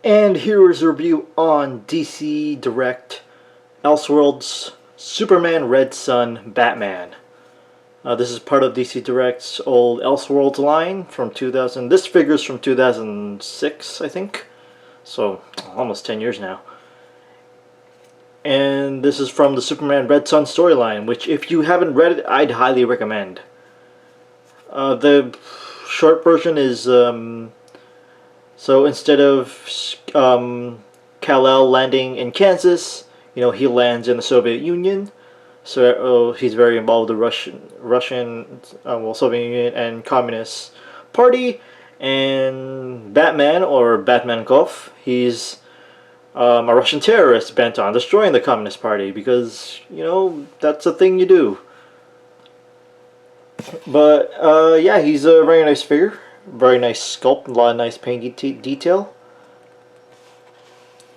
And here is a review on DC Direct Elseworlds Superman Red Sun Batman. This is part of DC Direct's old Elseworlds line from 2000. This figure's from 2006, I think. So, almost 10 years now. And this is from the Superman Red Sun storyline, which if you haven't read it, I'd highly recommend. The short version is, so instead of Kal-El landing in Kansas, he lands in the Soviet Union. So he's very involved with the Soviet Union and Communist Party. And Batman, or Batmankov, he's a Russian terrorist bent on destroying the Communist Party because, that's a thing you do. But, yeah, he's a very nice figure. Very nice sculpt, a lot of nice paint detail.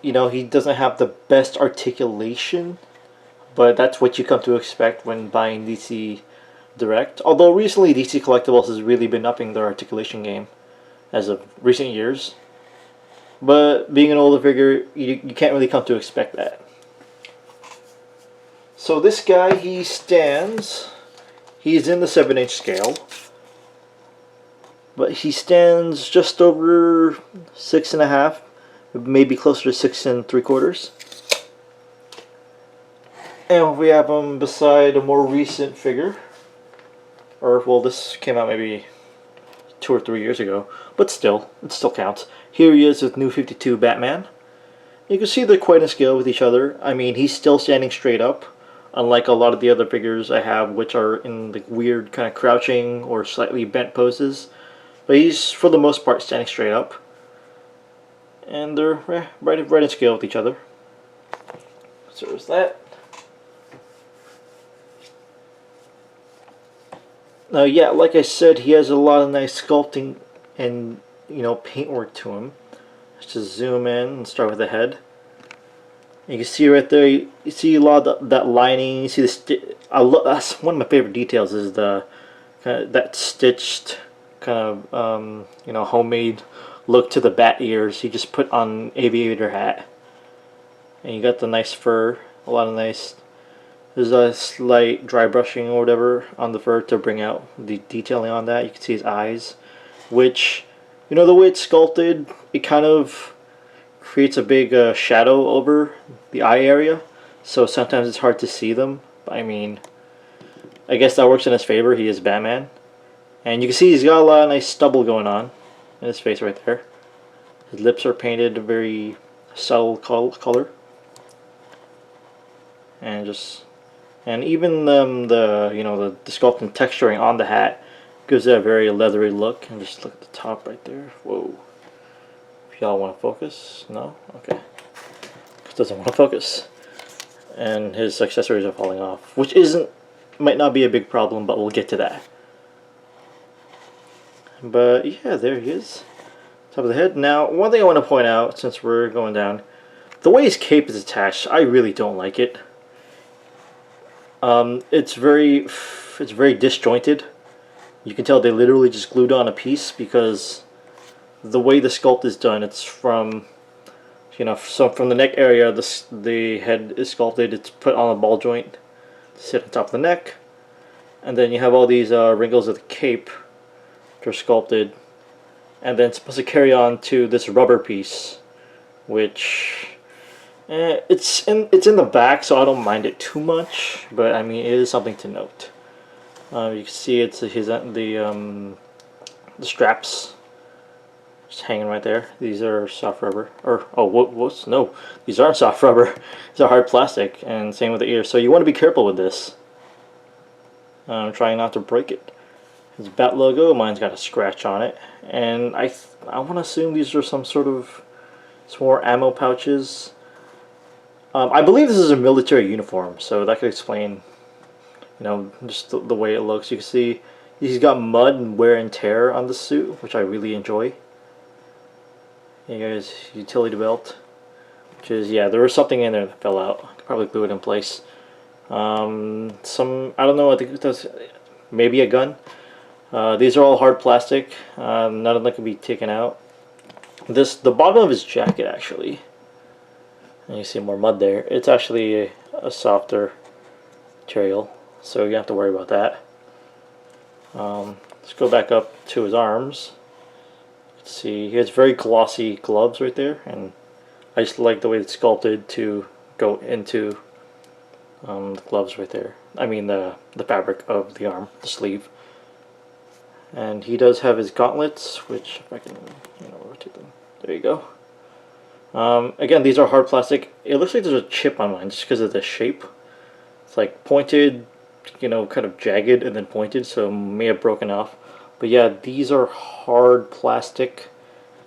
He doesn't have the best articulation, but that's what you come to expect when buying DC Direct. Although recently DC Collectibles has really been upping their articulation game as of recent years. But being an older figure, you can't really come to expect that. So this guy, he's in the 7-inch scale. But he stands just over 6.5, maybe closer to 6 3/4. And we have him beside a more recent figure. Or, well, this came out maybe 2 or 3 years ago. But still, it still counts. Here he is with New 52 Batman. You can see they're quite in scale with each other. I mean, he's still standing straight up. Unlike a lot of the other figures I have, which are in the weird kind of crouching or slightly bent poses. But he's, for the most part, standing straight up. And they're right in scale with each other. So there's that. Now, yeah, like I said, he has a lot of nice sculpting and, paintwork to him. Let's just zoom in and start with the head. You can see right there, you see a lot of that lining. You see the that's one of my favorite details is the that stitched kind of homemade look to the bat ears. He just put on an aviator hat, and you got the nice fur. A lot of nice. There's a slight dry brushing or whatever on the fur to bring out the detailing on that. You can see his eyes, which the way it's sculpted, it kind of creates a big shadow over the eye area, so sometimes it's hard to see them. I mean, I guess that works in his favor. He is Batman. And you can see he's got a lot of nice stubble going on in his face right there. His lips are painted a very subtle color. And even the sculpting texturing on the hat gives it a very leathery look. And just look at the top right there. Whoa. If y'all want to focus? No? Okay. It doesn't want to focus. And his accessories are falling off, which might not be a big problem, but we'll get to that. But yeah, there he is. Top of the head. Now, one thing I want to point out, since we're going down, the way his cape is attached, I really don't like it. It's very disjointed. You can tell they literally just glued on a piece because the way the sculpt is done, it's from so from the neck area, the head is sculpted. It's put on a ball joint to sit on top of the neck, and then you have all these wrinkles of the cape which are sculpted, and then it's supposed to carry on to this rubber piece, which it's in the back, so I don't mind it too much. But I mean, it is something to note. You can see it's the straps just hanging right there. These are soft rubber, or whoops, no, these aren't soft rubber. These are hard plastic, and same with the ears. So you want to be careful with this. I'm trying not to break it. His bat logo, mine's got a scratch on it, and I want to assume these are some more ammo pouches. I believe this is a military uniform, so that could explain, just the way it looks. You can see he's got mud and wear and tear on the suit, which I really enjoy. Here's utility belt, which is, yeah, there was something in there that fell out. I could probably glue it in place. I don't know, I think that's maybe a gun. These are all hard plastic. None of them can be taken out. the bottom of his jacket actually, and you see more mud there. It's actually a softer material, so you don't have to worry about that. Let's go back up to his arms. Let's see, he has very glossy gloves right there, and I just like the way it's sculpted to go into the gloves right there. I mean the fabric of the arm, the sleeve. And he does have his gauntlets, which if I can, rotate them. There you go. Again, these are hard plastic. It looks like there's a chip on mine just because of the shape. It's like pointed, kind of jagged and then pointed, so it may have broken off. But yeah, these are hard plastic.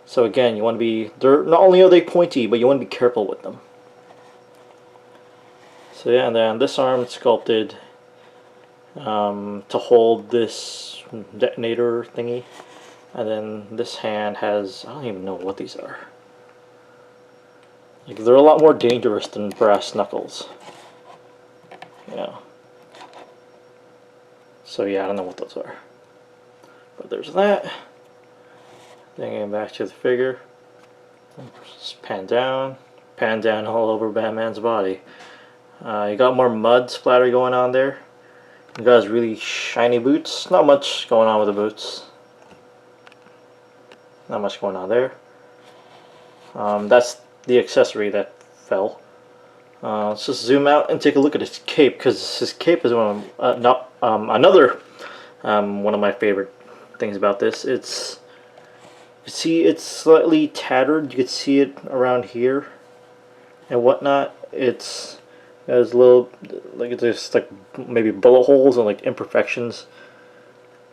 So again, you want to be, not only are they pointy, but you want to be careful with them. So yeah, and then this arm is sculpted to hold this detonator thingy. And then this hand has, I don't even know what these are. Like, they're a lot more dangerous than brass knuckles. So yeah, I don't know what those are. But there's that. Then getting back to the figure. Just pan down all over Batman's body. You got more mud splatter going on there. You got his really shiny boots. Not much going on with the boots. Not much going on there. That's the accessory that fell. Let's just zoom out and take a look at his cape, because his cape is another one of my favorite things about this. It's slightly tattered. You can see it around here and whatnot. There's little, there's maybe bullet holes and like imperfections,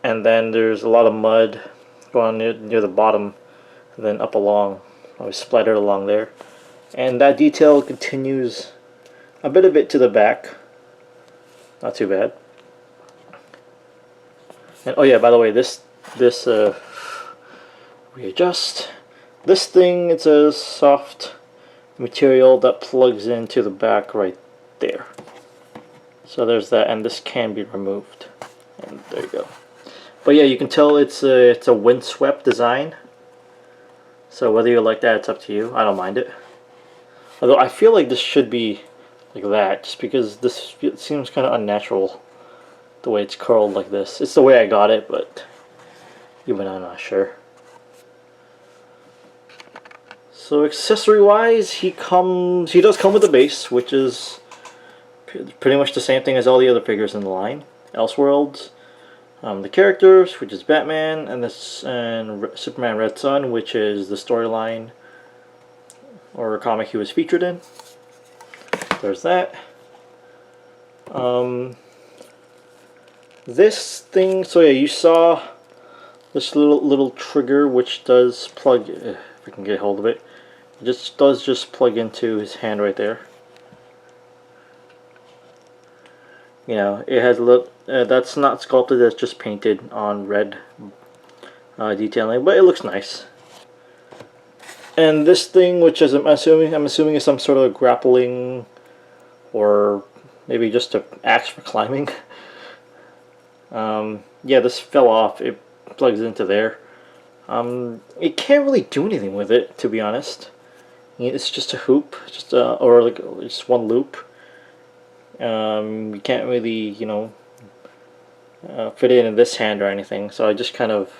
and then there's a lot of mud going near the bottom, and then up along, splattered along there, and that detail continues a bit of it to the back. Not too bad. And oh yeah, by the way, this readjust. This thing, it's a soft material that plugs into the back right there. So there's that, and this can be removed. And there you go. But yeah, you can tell it's a windswept design. So whether you like that, it's up to you. I don't mind it. Although I feel like this should be like that, just because this seems kind of unnatural, the way it's curled like this. It's the way I got it, but even I'm not sure. So accessory wise, he does come with a base, which is pretty much the same thing as all the other figures in the line. Elseworlds, the characters, which is Batman, and Superman Red Son, which is the storyline or comic he was featured in. There's that. This thing, so yeah, you saw this little trigger, which does plug, if I can get hold of it, it does plug into his hand right there. It has a little, that's not sculpted, that's just painted on red detailing, but it looks nice. And this thing, which is I'm assuming is some sort of grappling, or maybe just an axe for climbing. Yeah, this fell off. It plugs into there. It can't really do anything with it, to be honest. It's just a hoop, or like just one loop. You can't really, fit it in this hand or anything. So I just kind of,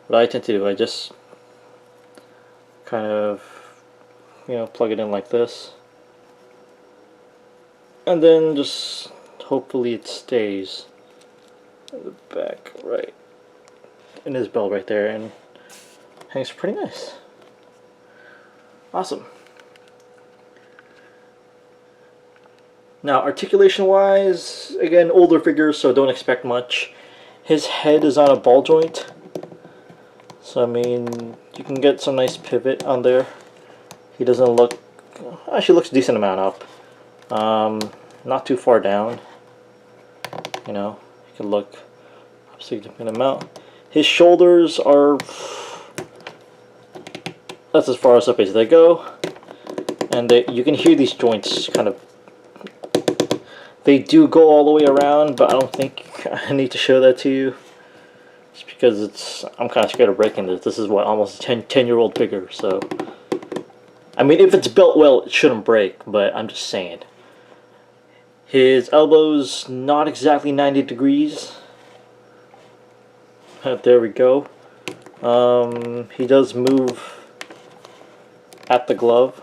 what I tend to do, I just kind of, plug it in like this, and then just hopefully it stays in the back right in his belt right there, and hangs pretty nice. Awesome. Now, articulation wise, again, older figures, so don't expect much. His head is on a ball joint, so I mean, you can get some nice pivot on there. He doesn't look, actually looks a decent amount up. Not too far down. He could look a significant amount. His shoulders are, that's as far as up as they go, and you can hear these joints kind of, they do go all the way around, but I don't think I need to show that to you. Just because I'm kind of scared of breaking this. This is what, almost a 10-year-old figure, so. I mean, if it's built well, it shouldn't break, but I'm just saying. His elbow's not exactly 90 degrees. There we go. He does move at the glove.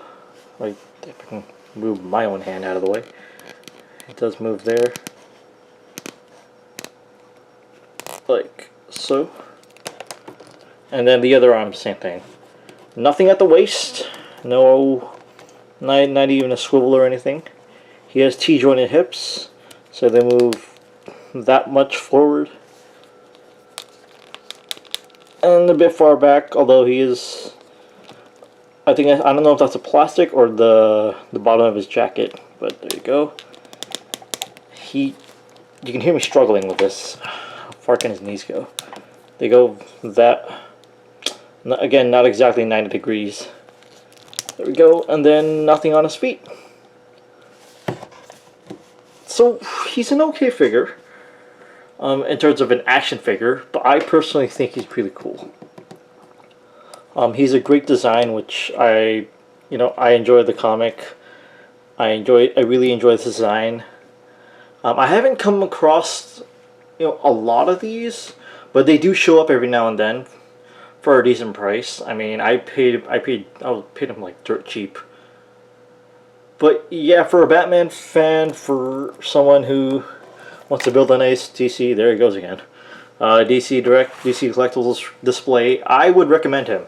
Like, if I can move my own hand out of the way. It does move there. Like so. And then the other arm, same thing. Nothing at the waist. No, not even a swivel or anything. He has T-jointed hips, so they move that much forward. And a bit far back, although he is, I don't know if that's a plastic or the bottom of his jacket, but there you go. You can hear me struggling with this. How far can his knees go? They go that, again, not exactly 90 degrees. There we go, and then nothing on his feet. So he's an okay figure in terms of an action figure, but I personally think he's pretty cool. He's a great design, which I enjoy the comic. I really enjoy the design. I haven't come across a lot of these, but they do show up every now and then for a decent price. I mean, I paid him like dirt cheap. But yeah, for a Batman fan, for someone who wants to build a nice DC, there he goes again, DC Collectibles display, I would recommend him.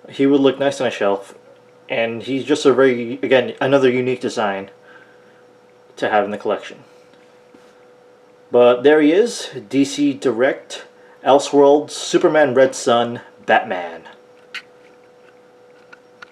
He would look nice on a shelf, and he's just again, another unique design to have in the collection. But there he is, DC Direct, Elseworlds, Superman Red Sun, Batman.